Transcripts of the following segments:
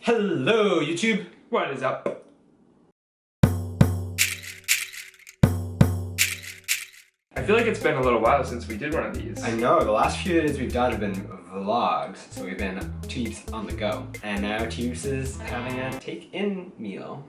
Hello, YouTube! What is up? I feel like it's been a little while since we did one of these. I know, the last few videos we've done have been vlogs, so we've been TwoBeeps on the go. And now TwoBeeps is having a take-in meal.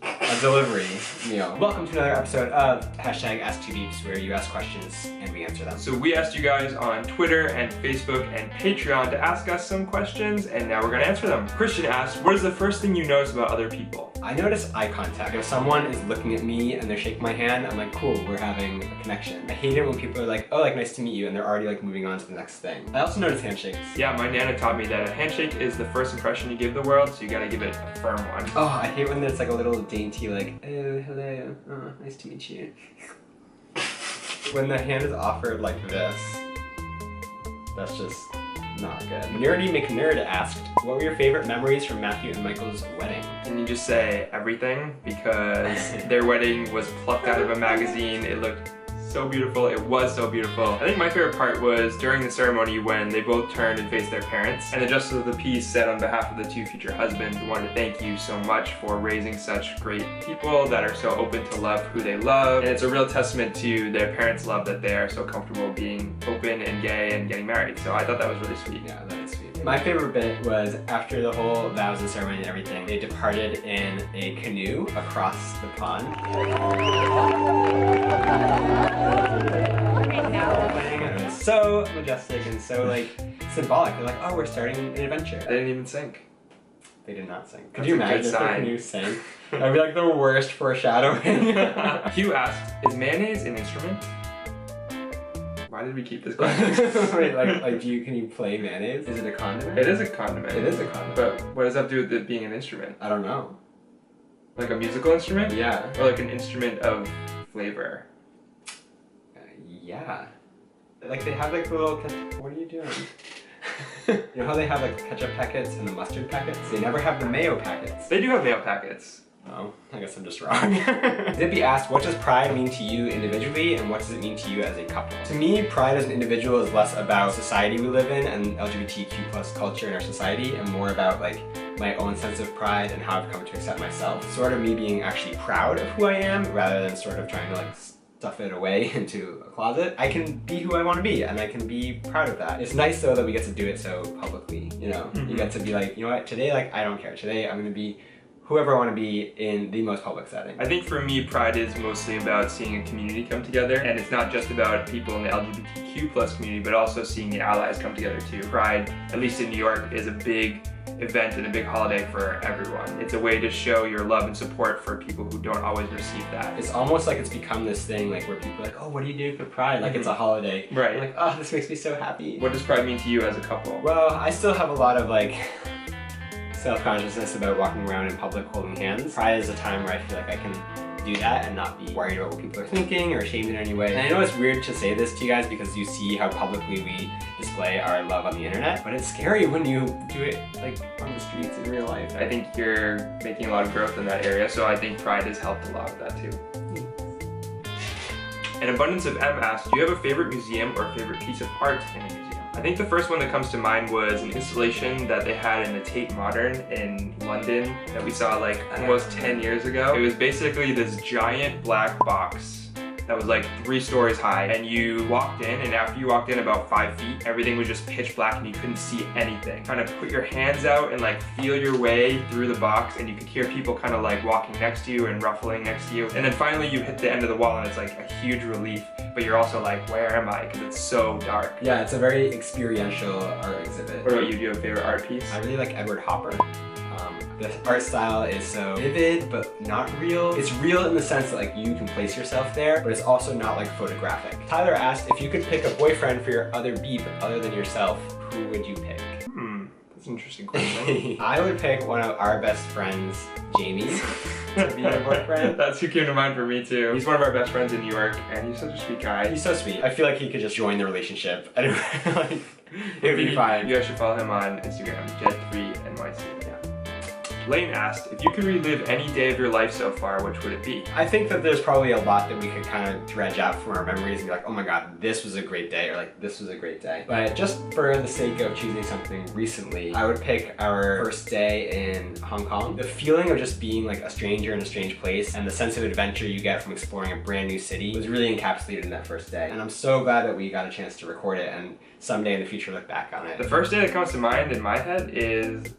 A delivery meal. Welcome to another episode of #AskTwoBeeps, where you ask questions and we answer them. So we asked you guys on Twitter and Facebook and Patreon to ask us some questions, and now we're gonna answer them. Christian asked, what is the first thing you notice about other people? I notice eye contact. If someone is looking at me and they're shaking my hand, I'm like, cool, we're having a connection. I hate it when people are like, oh, like, nice to meet you, and they're already like moving on to the next thing. I also notice handshakes. Yeah, my Nana taught me that a handshake is the first impression you give the world, so you gotta give it a firm one. Oh, I hate when there's like a little dainty like, oh, hello, oh, nice to meet you. When the hand is offered like this, that's just not good. Nerdy McNerd asked, what were your favorite memories from Matthew and Michael's wedding? Can you just say everything? Because their wedding was plucked out of a magazine. It looked so beautiful. It was so beautiful. I think my favorite part was during the ceremony when they both turned and faced their parents, and the Justice of the Peace said on behalf of the two future husbands, we want to thank you so much for raising such great people that are so open to love who they love. And it's a real testament to their parents' love that they are so comfortable being open and gay and getting married. So I thought that was really sweet. Yeah, that is sweet. My favorite bit was after the whole vows and ceremony and everything, they departed in a canoe across the pond. And it was so majestic and so like symbolic. They're like, oh, we're starting an adventure. They didn't even sink. They did not sing. Could That's you a good imagine if the sign. canoe sang? That'd be like the worst foreshadowing. Hugh asked, is mayonnaise an instrument? Why did we keep this question? Wait, can you play mayonnaise? Is it a condiment? It is a condiment. It is a condiment. But what does that have to do with it being an instrument? I don't know. Like a musical instrument? Yeah. Or like an instrument of flavor? Yeah. Like they have like the little, what are you doing? You know how they have like ketchup packets and the mustard packets? They never have the mayo packets. They do have mayo packets. Oh, I guess I'm just wrong. Zippy asked, what does pride mean to you individually and what does it mean to you as a couple? To me, pride as an individual is less about society we live in and LGBTQ plus culture in our society and more about like my own sense of pride and how I've come to accept myself. Sort of me being actually proud of who I am rather than sort of trying to like stuff it away into a closet. I can be who I want to be and I can be proud of that. It's nice though that we get to do it so publicly, you know? You get to be like, you know what, today like I don't care. Today I'm gonna be whoever I want to be in the most public setting. I think for me, pride is mostly about seeing a community come together, and it's not just about people in the LGBTQ plus community, but also seeing the allies come together too. Pride, at least in New York, is a big event and a big holiday for everyone. It's a way to show your love and support for people who don't always receive that. It's almost like it's become this thing like where people are like, oh, what do you do for pride? Like it's a holiday. Right. I'm like, oh, this makes me so happy. What does pride mean to you as a couple? Well, I still have a lot of like self-consciousness about walking around in public holding hands. Pride is a time where I feel like I can do that and not be worried about what people are thinking or ashamed in any way. And I know it's weird to say this to you guys because you see how publicly we display our love on the internet, but it's scary when you do it like on the streets in real life. I think you're making a lot of growth in that area, so I think pride has helped a lot with that too. An Abundance of M asked, do you have a favorite museum or favorite piece of art in a museum? I think the first one that comes to mind was an installation that they had in the Tate Modern in London that we saw like almost 10 years ago. It was basically this giant black box that was like 3 stories high, and you walked in, and after you walked in about 5 feet, everything was just pitch black and you couldn't see anything. Kind of put your hands out and like feel your way through the box, and you could hear people kind of like walking next to you and ruffling next to you. And then finally you hit the end of the wall and it's like a huge relief, but you're also like, where am I? Because it's so dark. Yeah, it's a very experiential art exhibit. What about you? Do you have a favorite art piece? I really like Edward Hopper. The art style is so vivid, but not real. It's real in the sense that like you can place yourself there, but it's also not like photographic. Tyler asked, if you could pick a boyfriend for your other beep other than yourself, who would you pick? That's an interesting question. I would pick one of our best friends, Jamie, to be your boyfriend. That's who came to mind for me too. He's one of our best friends in New York, and he's such a sweet guy. He's so sweet. I feel like he could just join the relationship. Like, it would be fine. You guys should follow him on Instagram, Jet3NYC. Lane asked, if you could relive any day of your life so far, which would it be? I think that there's probably a lot that we could kind of dredge out from our memories and be like, oh my god, this was a great day, or like, this was a great day. But just for the sake of choosing something recently, I would pick our first day in Hong Kong. The feeling of just being like a stranger in a strange place and the sense of adventure you get from exploring a brand new city was really encapsulated in that first day. And I'm so glad that we got a chance to record it and someday in the future look back on it. The first day that comes to mind in my head is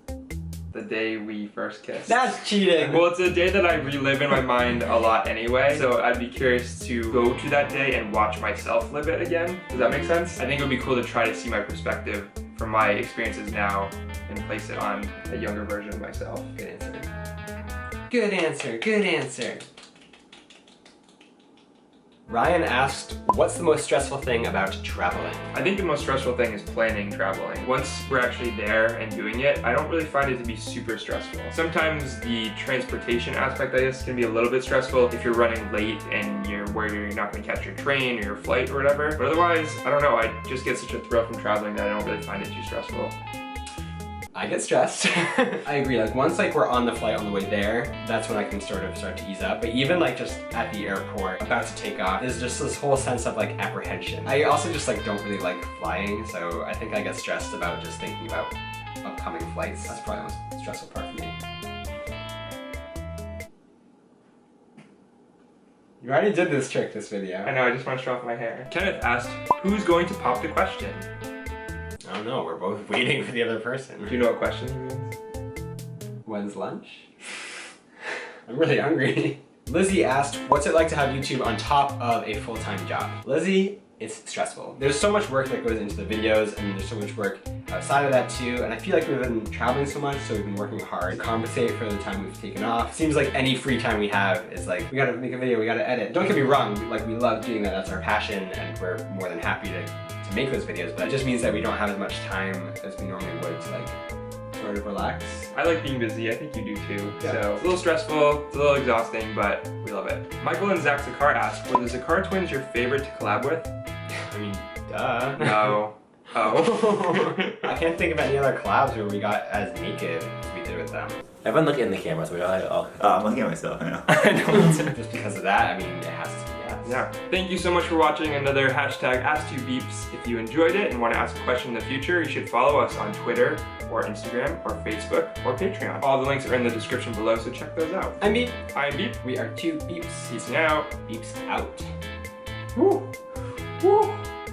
the day we first kissed. That's cheating! Well, it's a day that I relive in my mind a lot anyway, so I'd be curious to go to that day and watch myself live it again. Does that make sense? I think it would be cool to try to see my perspective from my experiences now and place it on a younger version of myself. Good answer. Good answer, good answer. Ryan asked, what's the most stressful thing about traveling? I think the most stressful thing is planning traveling. Once we're actually there and doing it, I don't really find it to be super stressful. Sometimes the transportation aspect, I guess, can be a little bit stressful if you're running late and you're worried you're not going to catch your train or your flight or whatever. But otherwise, I don't know, I just get such a thrill from traveling that I don't really find it too stressful. I get stressed. I agree, like once like we're on the flight on the way there, that's when I can sort of start to ease up. But even like just at the airport, about to take off, there's just this whole sense of like apprehension. I also just like don't really like flying, so I think I get stressed about just thinking about upcoming flights. That's probably the most stressful part for me. You already did this trick this video. I know, I just want to show off my hair. Kenneth asked, who's going to pop the question? I don't know, we're both waiting for the other person. Do you know what question he means? When's lunch? I'm really hungry. Lizzie asked, what's it like to have YouTube on top of a full-time job? Lizzie, it's stressful. There's so much work that goes into the videos, and there's so much work outside of that too, and I feel like we've been traveling so much, so we've been working hard to compensate for the time we've taken off. Seems like any free time we have is like, we gotta make a video, we gotta edit. Don't get me wrong, we love doing that, that's our passion, and we're more than happy to make those videos, but it just means that we don't have as much time as we normally would to like sort of relax. I like being busy, I think you do too. Yeah. So it's a little stressful, it's a little exhausting, but we love it. Michael and Zach Zakar asked, were the Zakar twins your favorite to collab with? I mean, duh. No. Oh. I can't think of any other collabs where we got as naked as we did with them. Everyone look in the camera, so we're like, oh. I'm looking at myself, I know. I know. Just because of that, I mean, it has to be yes. Yeah. Thank you so much for watching another hashtag AskTwoBeeps. If you enjoyed it and want to ask a question in the future, you should follow us on Twitter or Instagram or Facebook or Patreon. All the links are in the description below, so check those out. I'm Beep. I'm Beep. We are TwoBeeps. Peace out. Beeps out. Woo. Woo.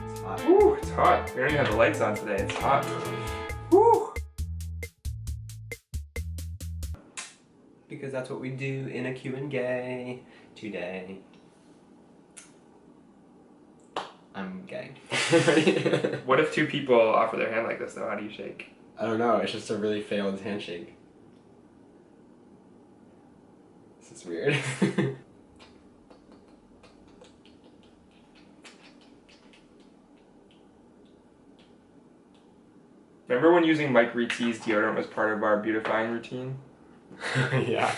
It's hot. Woo. It's hot. We don't even have the lights on today. It's hot. Woo. Because that's what we do in a Q&A today. I'm gay. What if two people offer their hand like this though? How do you shake? I don't know, it's just a really failed handshake. This is weird. Remember when using Mike Ricci's deodorant was part of our beautifying routine? Yeah.